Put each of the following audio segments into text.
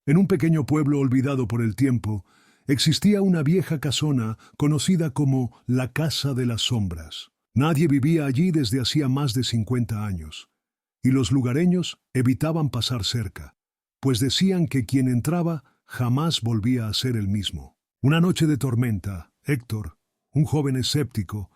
En un pequeño pueblo olvidado por el tiempo, existía una vieja casona conocida como la Casa de las Sombras. Nadie vivía allí desde hacía más de 50 años, y los lugareños evitaban pasar cerca, pues decían que quien entraba jamás volvía a ser el mismo. Una noche de tormenta, Héctor, un joven escéptico,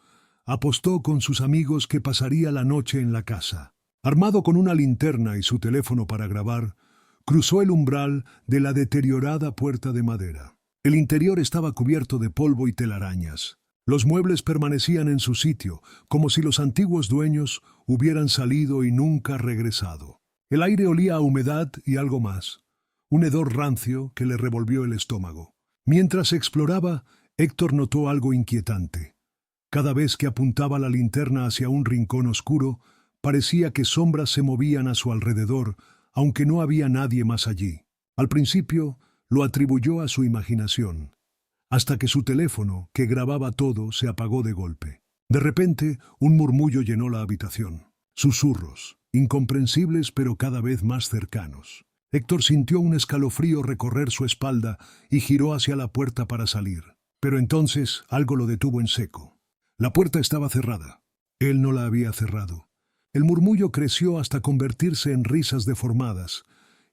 apostó con sus amigos que pasaría la noche en la casa. Armado con una linterna y su teléfono para grabar, cruzó el umbral de la deteriorada puerta de madera. El interior estaba cubierto de polvo y telarañas. Los muebles permanecían en su sitio, como si los antiguos dueños hubieran salido y nunca regresado. El aire olía a humedad y algo más, un hedor rancio que le revolvió el estómago. Mientras exploraba, Héctor notó algo inquietante. Cada vez que apuntaba la linterna hacia un rincón oscuro, parecía que sombras se movían a su alrededor, aunque no había nadie más allí. Al principio, lo atribuyó a su imaginación, hasta que su teléfono, que grababa todo, se apagó de golpe. De repente, un murmullo llenó la habitación. Susurros, incomprensibles pero cada vez más cercanos. Héctor sintió un escalofrío recorrer su espalda y giró hacia la puerta para salir. Pero entonces algo lo detuvo en seco. La puerta estaba cerrada. Él no la había cerrado. El murmullo creció hasta convertirse en risas deformadas,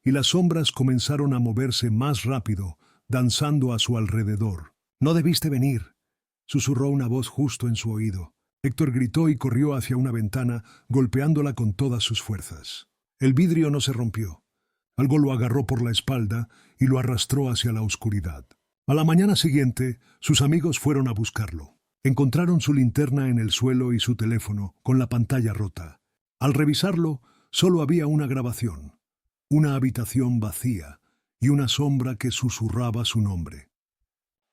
y las sombras comenzaron a moverse más rápido, danzando a su alrededor. «No debiste venir», susurró una voz justo en su oído. Héctor gritó y corrió hacia una ventana, golpeándola con todas sus fuerzas. El vidrio no se rompió. Algo lo agarró por la espalda y lo arrastró hacia la oscuridad. A la mañana siguiente, sus amigos fueron a buscarlo. Encontraron su linterna en el suelo y su teléfono, con la pantalla rota. Al revisarlo, solo había una grabación, una habitación vacía y una sombra que susurraba su nombre.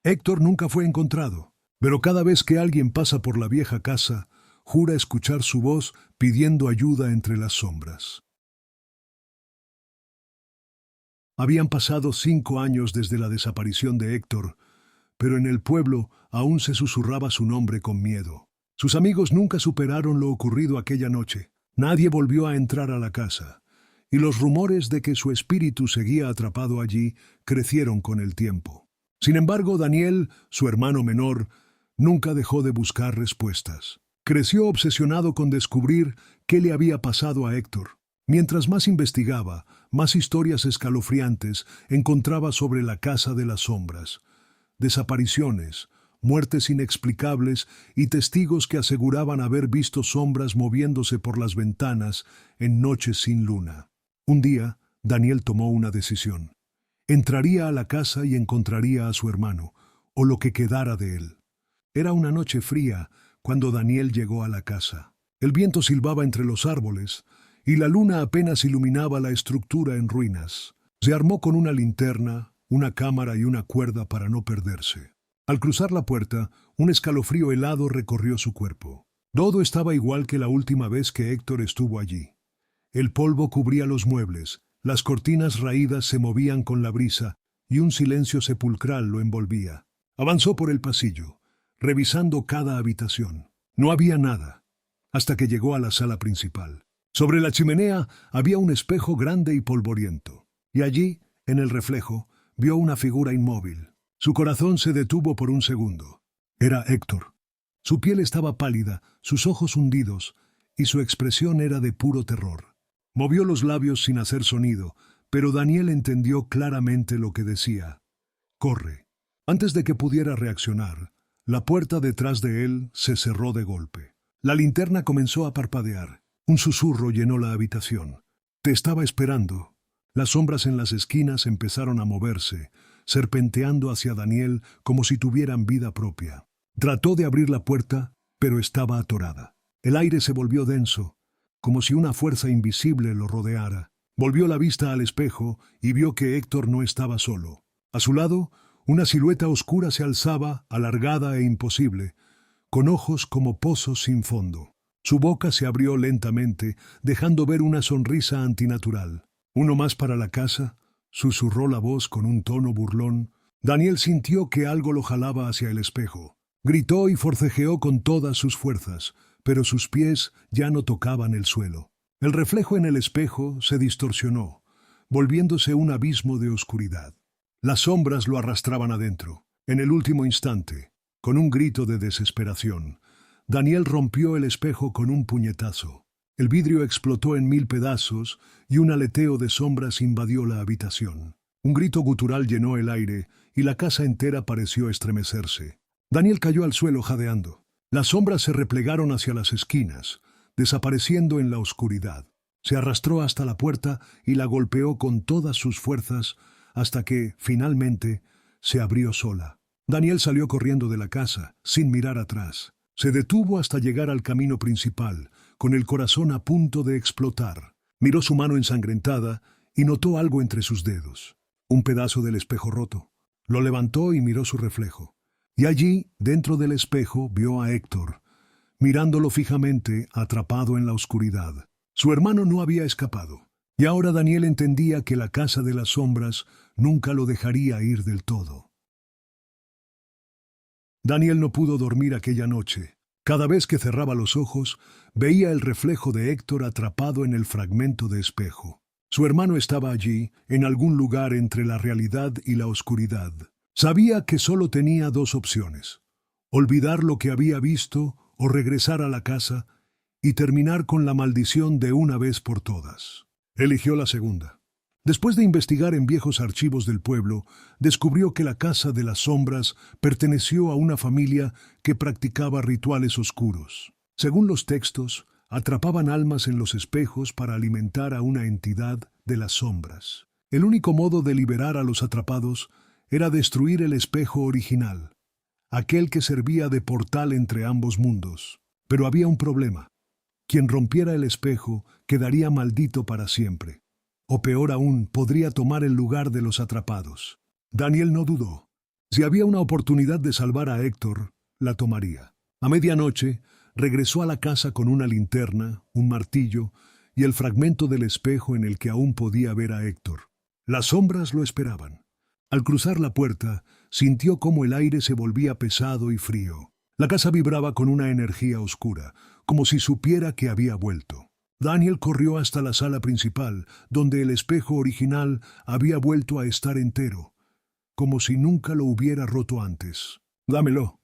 Héctor nunca fue encontrado, pero cada vez que alguien pasa por la vieja casa, jura escuchar su voz pidiendo ayuda entre las sombras. Habían pasado 5 años desde la desaparición de Héctor, pero en el pueblo aún se susurraba su nombre con miedo. Sus amigos nunca superaron lo ocurrido aquella noche. Nadie volvió a entrar a la casa, y los rumores de que su espíritu seguía atrapado allí crecieron con el tiempo. Sin embargo, Daniel, su hermano menor, nunca dejó de buscar respuestas. Creció obsesionado con descubrir qué le había pasado a Héctor. Mientras más investigaba, más historias escalofriantes encontraba sobre la Casa de las Sombras. Desapariciones, muertes inexplicables y testigos que aseguraban haber visto sombras moviéndose por las ventanas en noches sin luna. Un día, Daniel tomó una decisión. Entraría a la casa y encontraría a su hermano, o lo que quedara de él. Era una noche fría cuando Daniel llegó a la casa. El viento silbaba entre los árboles y la luna apenas iluminaba la estructura en ruinas. Se armó con una linterna, una cámara y una cuerda para no perderse. Al cruzar la puerta, un escalofrío helado recorrió su cuerpo. Todo estaba igual que la última vez que Héctor estuvo allí. El polvo cubría los muebles, las cortinas raídas se movían con la brisa y un silencio sepulcral lo envolvía. Avanzó por el pasillo, revisando cada habitación. No había nada, hasta que llegó a la sala principal. Sobre la chimenea había un espejo grande y polvoriento, y allí, en el reflejo, vio una figura inmóvil. Su corazón se detuvo por un segundo. Era Héctor. Su piel estaba pálida, sus ojos hundidos, y su expresión era de puro terror. Movió los labios sin hacer sonido, pero Daniel entendió claramente lo que decía. «Corre». Antes de que pudiera reaccionar, la puerta detrás de él se cerró de golpe. La linterna comenzó a parpadear. Un susurro llenó la habitación. «Te estaba esperando». Las sombras en las esquinas empezaron a moverse, serpenteando hacia Daniel como si tuvieran vida propia. Trató de abrir la puerta, pero estaba atorada. El aire se volvió denso, como si una fuerza invisible lo rodeara. Volvió la vista al espejo y vio que Héctor no estaba solo. A su lado, una silueta oscura se alzaba, alargada e imposible, con ojos como pozos sin fondo. Su boca se abrió lentamente, dejando ver una sonrisa antinatural. «¿Uno más para la casa?», susurró la voz con un tono burlón. Daniel sintió que algo lo jalaba hacia el espejo. Gritó y forcejeó con todas sus fuerzas, pero sus pies ya no tocaban el suelo. El reflejo en el espejo se distorsionó, volviéndose un abismo de oscuridad. Las sombras lo arrastraban adentro. En el último instante, con un grito de desesperación, Daniel rompió el espejo con un puñetazo. El vidrio explotó en 1000 pedazos y un aleteo de sombras invadió la habitación. Un grito gutural llenó el aire y la casa entera pareció estremecerse. Daniel cayó al suelo jadeando. Las sombras se replegaron hacia las esquinas, desapareciendo en la oscuridad. Se arrastró hasta la puerta y la golpeó con todas sus fuerzas hasta que, finalmente, se abrió sola. Daniel salió corriendo de la casa, sin mirar atrás. Se detuvo hasta llegar al camino principal, con el corazón a punto de explotar. Miró su mano ensangrentada y notó algo entre sus dedos. Un pedazo del espejo roto. Lo levantó y miró su reflejo. Y allí, dentro del espejo, vio a Héctor, mirándolo fijamente, atrapado en la oscuridad. Su hermano no había escapado. Y ahora Daniel entendía que la casa de las sombras nunca lo dejaría ir del todo. Daniel no pudo dormir aquella noche. Cada vez que cerraba los ojos, veía el reflejo de Héctor atrapado en el fragmento de espejo. Su hermano estaba allí, en algún lugar entre la realidad y la oscuridad. Sabía que solo tenía 2 opciones: olvidar lo que había visto o regresar a la casa y terminar con la maldición de una vez por todas. Eligió la segunda. Después de investigar en viejos archivos del pueblo, descubrió que la Casa de las Sombras perteneció a una familia que practicaba rituales oscuros. Según los textos, atrapaban almas en los espejos para alimentar a una entidad de las sombras. El único modo de liberar a los atrapados era destruir el espejo original, aquel que servía de portal entre ambos mundos. Pero había un problema. Quien rompiera el espejo quedaría maldito para siempre. O peor aún, podría tomar el lugar de los atrapados. Daniel no dudó. Si había una oportunidad de salvar a Héctor, la tomaría. A medianoche, regresó a la casa con una linterna, un martillo y el fragmento del espejo en el que aún podía ver a Héctor. Las sombras lo esperaban. Al cruzar la puerta, sintió cómo el aire se volvía pesado y frío. La casa vibraba con una energía oscura, como si supiera que había vuelto. Daniel corrió hasta la sala principal, donde el espejo original había vuelto a estar entero, como si nunca lo hubiera roto antes. «Dámelo»,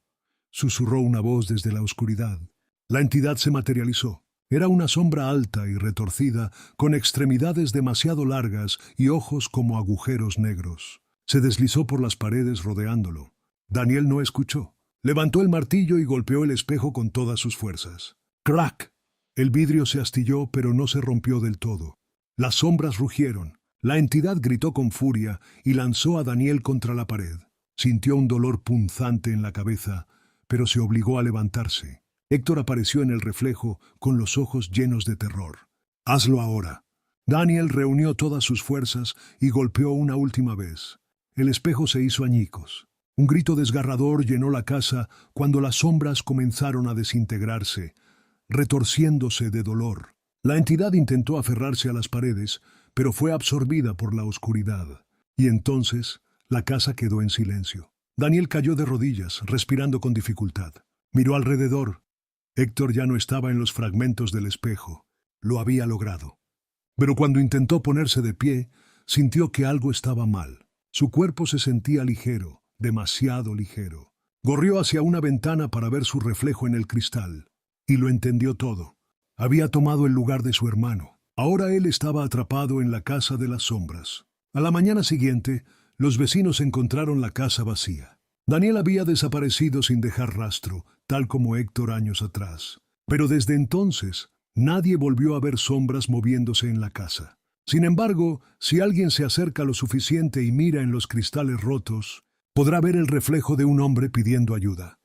susurró una voz desde la oscuridad. La entidad se materializó. Era una sombra alta y retorcida, con extremidades demasiado largas y ojos como agujeros negros. Se deslizó por las paredes rodeándolo. Daniel no escuchó. Levantó el martillo y golpeó el espejo con todas sus fuerzas. ¡Crack! El vidrio se astilló, pero no se rompió del todo. Las sombras rugieron. La entidad gritó con furia y lanzó a Daniel contra la pared. Sintió un dolor punzante en la cabeza, pero se obligó a levantarse. Héctor apareció en el reflejo con los ojos llenos de terror. «Hazlo ahora». Daniel reunió todas sus fuerzas y golpeó una última vez. El espejo se hizo añicos. Un grito desgarrador llenó la casa cuando las sombras comenzaron a desintegrarse, retorciéndose de dolor. La entidad intentó aferrarse a las paredes, pero fue absorbida por la oscuridad. Y entonces la casa quedó en silencio. Daniel cayó de rodillas, respirando con dificultad. Miró alrededor. Héctor ya no estaba en los fragmentos del espejo. Lo había logrado. Pero cuando intentó ponerse de pie, sintió que algo estaba mal. Su cuerpo se sentía ligero, demasiado ligero. Corrió hacia una ventana para ver su reflejo en el cristal. Y lo entendió todo. Había tomado el lugar de su hermano. Ahora él estaba atrapado en la casa de las sombras. A la mañana siguiente, los vecinos encontraron la casa vacía. Daniel había desaparecido sin dejar rastro, tal como Héctor años atrás. Pero desde entonces, nadie volvió a ver sombras moviéndose en la casa. Sin embargo, si alguien se acerca lo suficiente y mira en los cristales rotos, podrá ver el reflejo de un hombre pidiendo ayuda.